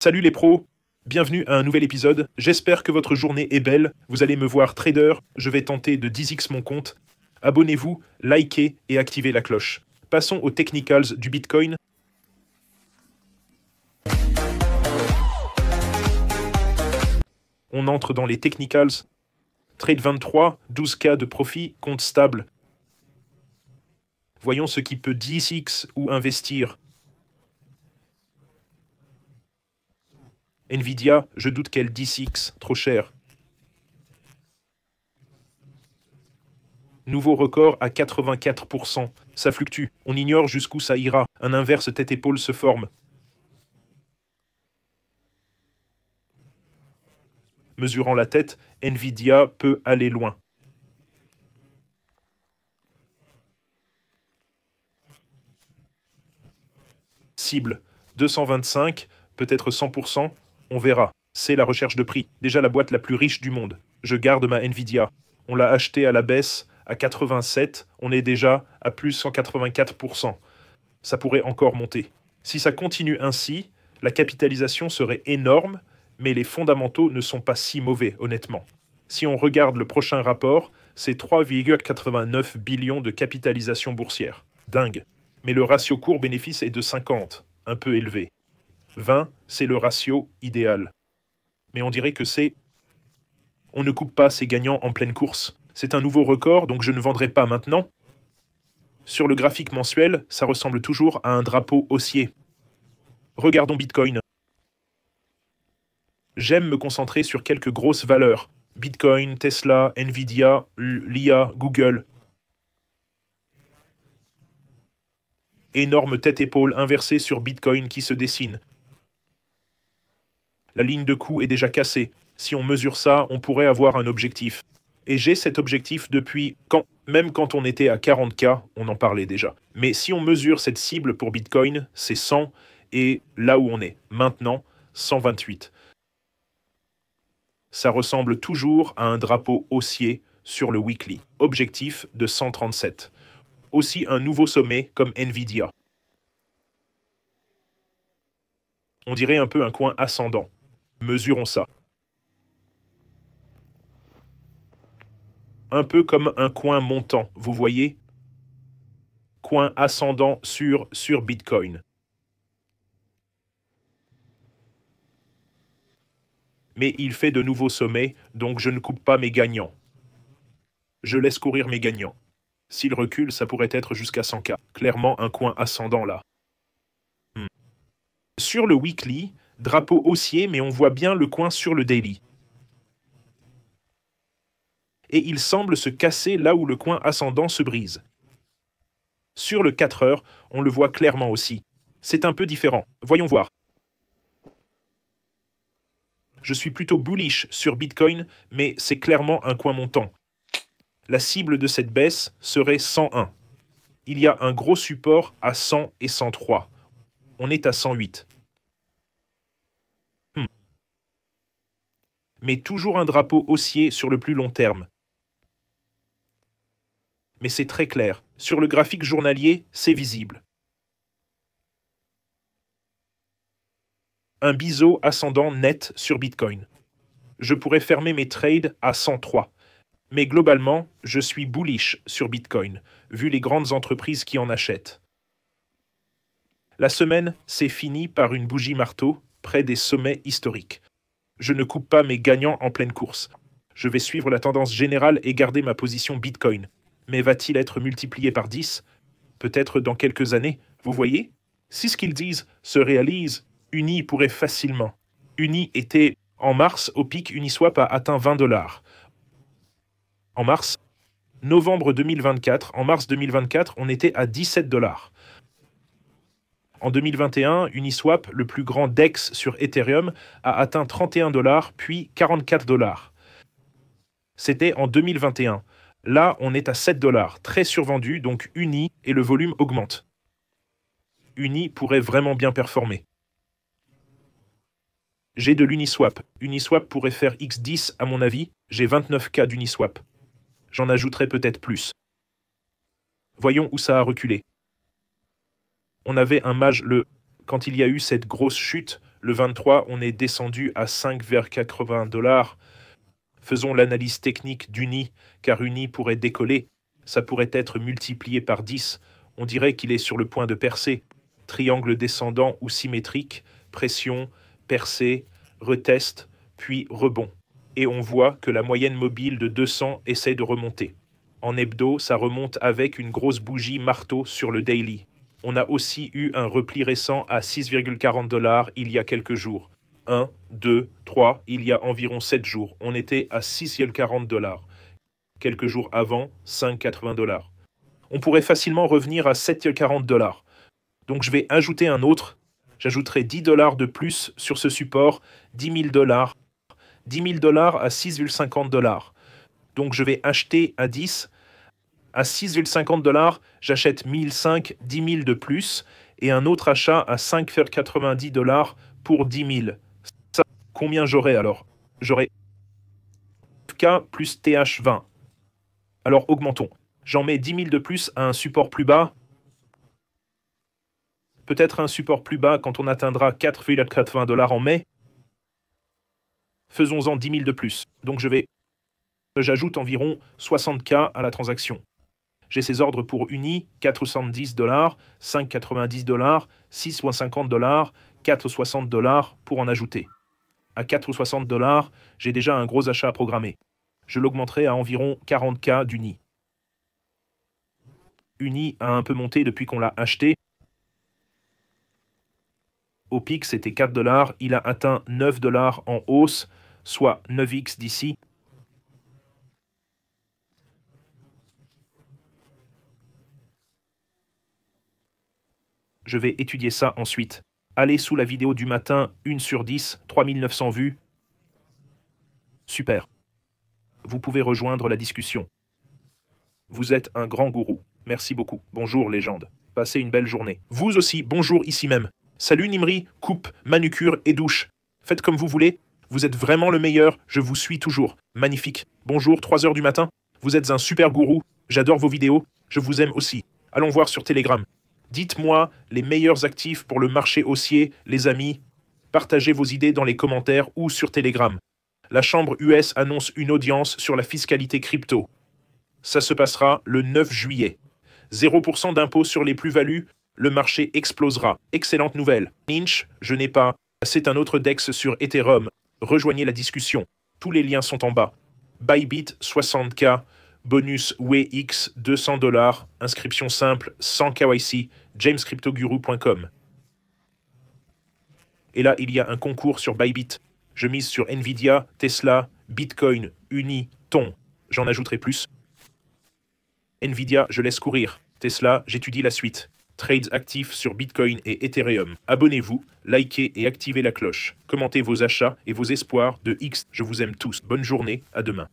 Salut les pros, bienvenue à un nouvel épisode. J'espère que votre journée est belle. Vous allez me voir trader, je vais tenter de 10x mon compte. Abonnez-vous, likez et activez la cloche. Passons aux technicals du Bitcoin. On entre dans les technicals. Trade 23, 12K de profit, compte stable. Voyons ce qui peut 10x ou investir. Nvidia, je doute qu'elle 10x, trop cher. Nouveau record à 84%. Ça fluctue. On ignore jusqu'où ça ira. Un inverse tête-épaule se forme. Mesurant la tête, Nvidia peut aller loin. Cible 225, peut-être 100%, on verra. C'est la recherche de prix. Déjà la boîte la plus riche du monde. Je garde ma Nvidia. On l'a achetée à la baisse à 87, on est déjà à plus 184%. Ça pourrait encore monter. Si ça continue ainsi, la capitalisation serait énorme, mais les fondamentaux ne sont pas si mauvais, honnêtement. Si on regarde le prochain rapport, c'est 3,89 billions de capitalisation boursière. Dingue. Mais le ratio cours-bénéfice est de 50, un peu élevé. 20, c'est le ratio idéal. Mais on dirait que c'est... On ne coupe pas ses gagnants en pleine course. C'est un nouveau record, donc je ne vendrai pas maintenant. Sur le graphique mensuel, ça ressemble toujours à un drapeau haussier. Regardons Bitcoin. J'aime me concentrer sur quelques grosses valeurs. Bitcoin, Tesla, Nvidia, l'IA, Google. Énorme tête-épaule inversée sur Bitcoin qui se dessine. La ligne de coût est déjà cassée. Si on mesure ça, on pourrait avoir un objectif. Et j'ai cet objectif depuis même quand on était à 40K, on en parlait déjà. Mais si on mesure cette cible pour Bitcoin, c'est 100, et là où on est maintenant, 128. Ça ressemble toujours à un drapeau haussier sur le weekly. Objectif de 137. Aussi un nouveau sommet comme Nvidia. On dirait un peu un coin ascendant. Mesurons ça. Un peu comme un coin montant, vous voyez? Coin ascendant sur Bitcoin. Mais il fait de nouveaux sommets, donc je ne coupe pas mes gagnants. Je laisse courir mes gagnants. S'il recule, ça pourrait être jusqu'à 100K. Clairement un coin ascendant là. Sur le weekly, drapeau haussier, mais on voit bien le coin sur le daily. Et il semble se casser là où le coin ascendant se brise. Sur le 4 heures, on le voit clairement aussi. C'est un peu différent. Voyons voir. Je suis plutôt bullish sur Bitcoin, mais c'est clairement un coin montant. La cible de cette baisse serait 101. Il y a un gros support à 100 et 103. On est à 108. Mais toujours un drapeau haussier sur le plus long terme. Mais c'est très clair. Sur le graphique journalier, c'est visible. Un biseau ascendant net sur Bitcoin. Je pourrais fermer mes trades à 103. Mais globalement, je suis bullish sur Bitcoin, vu les grandes entreprises qui en achètent. La semaine s'est finie par une bougie marteau près des sommets historiques. Je ne coupe pas mes gagnants en pleine course. Je vais suivre la tendance générale et garder ma position Bitcoin. Mais va-t-il être multiplié par 10? Peut-être dans quelques années, vous voyez? Si ce qu'ils disent se réalise, Uni pourrait facilement. Uni était, en mars, au pic, Uniswap a atteint 20 $. En mars, novembre 2024, en mars 2024, on était à 17 $. En 2021, Uniswap, le plus grand DEX sur Ethereum, a atteint 31 $, puis 44 $. C'était en 2021. Là, on est à 7 $, très survendu, donc Uni, et le volume augmente. Uni pourrait vraiment bien performer. J'ai de l'Uniswap. Uniswap pourrait faire X10 à mon avis, j'ai 29K d'Uniswap. J'en ajouterai peut-être plus. Voyons où ça a reculé. On avait un mage quand il y a eu cette grosse chute, Le 23, on est descendu à 5,80 $. Faisons l'analyse technique d'Uni, car Uni pourrait décoller. Ça pourrait être multiplié par 10. On dirait qu'il est sur le point de percer. Triangle descendant ou symétrique, pression, percée, retest, puis rebond. Et on voit que la moyenne mobile de 200 essaie de remonter. En hebdo, ça remonte avec une grosse bougie marteau sur le daily. On a aussi eu un repli récent à 6,40 $ il y a quelques jours. 1, 2, 3, il y a environ 7 jours. On était à 6,40 $. Quelques jours avant, 5,80 $. On pourrait facilement revenir à 7,40 $. Donc je vais ajouter un autre. J'ajouterai 10 $ de plus sur ce support, 10 000 $. 10 000 $ à 6,50 $. Donc je vais acheter à 10. À 6,50 $, j'achète 1005, 10 000 de plus, et un autre achat à 5,90 $ pour 10 000. Ça, combien j'aurai alors? J'aurai K plus TH20. Alors augmentons. J'en mets 10 000 de plus à un support plus bas. Peut-être un support plus bas quand on atteindra 4,80 $ en mai. Faisons-en 10 000 de plus. Donc j'ajoute environ 60 K à la transaction. J'ai ces ordres pour Uni, 4,70 $, 5,90 $, 6,50 $, 4,60 $ pour en ajouter. À 4,60 $, j'ai déjà un gros achat à programmer. Je l'augmenterai à environ 40 K d'Uni. Uni a un peu monté depuis qu'on l'a acheté. Au pic, c'était 4 $, il a atteint 9 $ en hausse, soit 9x d'ici. Je vais étudier ça ensuite. Allez sous la vidéo du matin, 1 sur 10, 3900 vues. Super. Vous pouvez rejoindre la discussion. Vous êtes un grand gourou. Merci beaucoup. Bonjour légende. Passez une belle journée. Vous aussi, bonjour ici même. Salut Nimri, coupe, manucure et douche. Faites comme vous voulez. Vous êtes vraiment le meilleur, je vous suis toujours. Magnifique. Bonjour, 3 heures du matin. Vous êtes un super gourou. J'adore vos vidéos. Je vous aime aussi. Allons voir sur Telegram. Dites-moi les meilleurs actifs pour le marché haussier, les amis. Partagez vos idées dans les commentaires ou sur Telegram. La Chambre US annonce une audience sur la fiscalité crypto. Ça se passera le 9 juillet. 0% d'impôt sur les plus-values, le marché explosera. Excellente nouvelle. Lynch, je n'ai pas. C'est un autre DEX sur Ethereum. Rejoignez la discussion. Tous les liens sont en bas. Bybit 60K. Bonus WX 200 $, inscription simple, sans KYC, jamescryptoguru.com. Et là, il y a un concours sur Bybit. Je mise sur Nvidia, Tesla, Bitcoin, Uni, Ton. J'en ajouterai plus. Nvidia, je laisse courir. Tesla, j'étudie la suite. Trades actifs sur Bitcoin et Ethereum. Abonnez-vous, likez et activez la cloche. Commentez vos achats et vos espoirs de X. Je vous aime tous. Bonne journée, à demain.